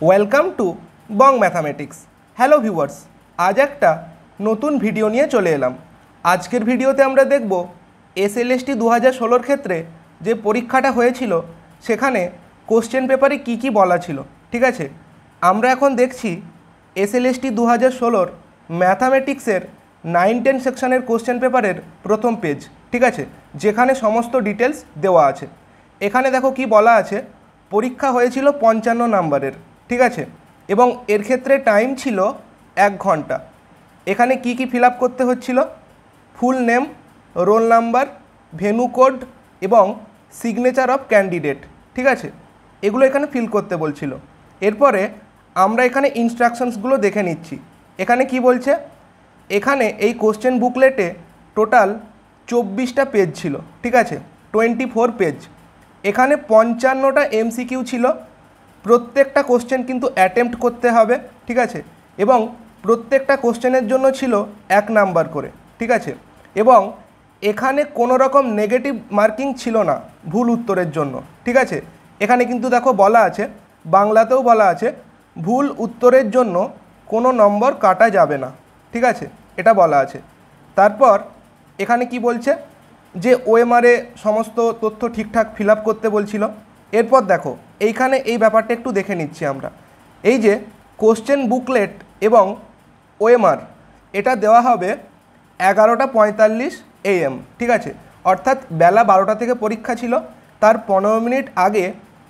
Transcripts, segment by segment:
Welcome to Bong mathematics. Hello viewers, আজ একটা নতুন ভিডিও নিয়ে চলে এলাম। আজকের ভিডিওতে আমরা দেখব এসএলএসটি 2016 ক্ষেত্রে যে পরীক্ষাটা হয়েছিল সেখানে কোশ্চেন পেপারে কি কি বলা ছিল। ঠিক আছে, আমরা এখন দেখছি এসএলএসটি 2016 ম্যাথামেটিক্সের 9-10 সেকশনের কোশ্চেন পেপারের প্রথম পেজ। ঠিক আছে, যেখানে সমস্ত ডিটেলস দেওয়া আছে। এখানে দেখো কি বলা আছে, পরীক্ষা হয়েছিল 55 নাম্বারের। ঠিক আছে, এবং এর ক্ষেত্রে টাইম ছিল 1 ঘন্টা। এখানে কি কি ফিল আপ করতে হচ্ছিল, full name, roll number, venue code এবং সিগনেচার অফ ক্যান্ডিডেট। ঠিক আছে, এগুলো এখানে ফিল করতে বলছিল। এরপরে আমরা এখানে ইনস্ট্রাকশনসগুলো দেখে নিচ্ছি। এখানে কি বলছে, এখানে এই কোশ্চেন বুকলেটে টোটাল 24টা পেজ ছিল। ঠিক আছে, 24 পেজ। এখানে 55টা এমসিকিউ ছিল। প্রত্যেকটা কোশ্চেন কিন্তু অ্যাটেম্প্ট করতে হবে। ঠিক আছে, এবং প্রত্যেকটা কোশ্চেনের জন্য ছিল 1 নাম্বার করে। ঠিক আছে, এবং এখানে কোনো রকম নেগেটিভ মার্কিং ছিল না ভুল উত্তরের জন্য। ঠিক আছে, এখানে কিন্তু দেখো বলা আছে, বাংলাতেও বলা আছে, ভুল উত্তরের জন্য কোনো নম্বর কাটা যাবে না। ঠিক আছে, এটা বলা আছে। তারপর এখানে কি বলছে যে ওএমআরে সমস্ত তথ্য ঠিকঠাক ফিল আপ করতে বলছিল। এরপর দেখো এইখানে এই ব্যাপারটা একটু দেখে নিচ্ছি আমরা। এই যে কোশ্চেন বুকলেট এবং ওএমআর এটা দেওয়া হবে 11:45 AM। ঠিক আছে, অর্থাৎ বেলা 12টা থেকে পরীক্ষা ছিল, তার 15 মিনিট আগে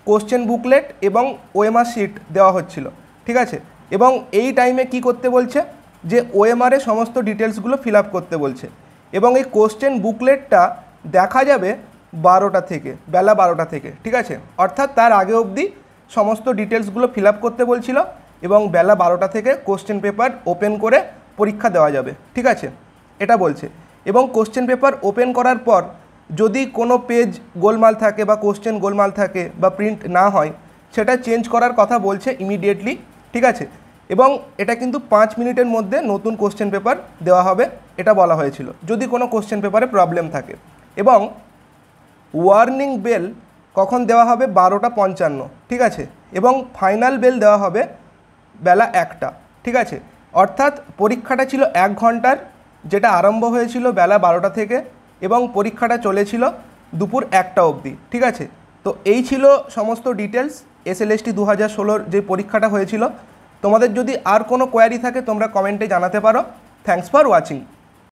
কোশ্চেন বুকলেট এবং ওএমআর শিট দেওয়া হচ্ছিল। ঠিক আছে, এবং এই টাইমে কি করতে বলছে, যে ওএমআরে সমস্ত ডিটেলসগুলো ফিল আপ করতে বলছে। এবং এই কোশ্চেন বুকলেটটা দেখা যাবে 12টা থেকে, বেলা 12টা থেকে। ঠিক আছে, অর্থাৎ তার আগে অবধি সমস্ত ডিটেলসগুলো ফিল আপ করতে বলছিল এবং বেলা 12টা থেকে কোশ্চেন পেপার ওপেন করে পরীক্ষা দেওয়া যাবে। ঠিক আছে, এটা বলছে। এবং কোশ্চেন পেপার ওপেন করার পর যদি কোনো পেজ গোলমাল থাকে বা কোশ্চেন গোলমাল থাকে বা প্রিন্ট না হয়, সেটা চেঞ্জ করার কথা বলছে ইমিডিয়েটলি। ঠিক আছে, এবং এটা কিন্তু 5 মিনিটের মধ্যে নতুন কোশ্চেন পেপার দেওয়া হবে, এটা বলা হয়েছিল যদি কোনো কোশ্চেন পেপারে প্রবলেম থাকে। এবং ওয়ার্নিং বেল কখন দেওয়া হবে, 12:55। ঠিক আছে, এবং ফাইনাল বেল দেওয়া হবে বেলা 1টা। ঠিক আছে, অর্থাৎ পরীক্ষাটা ছিল 1 ঘন্টার, যেটা আরম্ভ হয়েছিল বেলা 12টা থেকে এবং পরীক্ষাটা চলেছিল দুপুর 1টা অবধি। ঠিক আছে, তো এই ছিল সমস্ত ডিটেলস এসএলএসটি 2016 যে পরীক্ষাটা হয়েছিল। তোমাদের যদি আর কোনো কোয়ারি থাকে তোমরা কমেন্টে জানাতে পারো। Thanks for watching.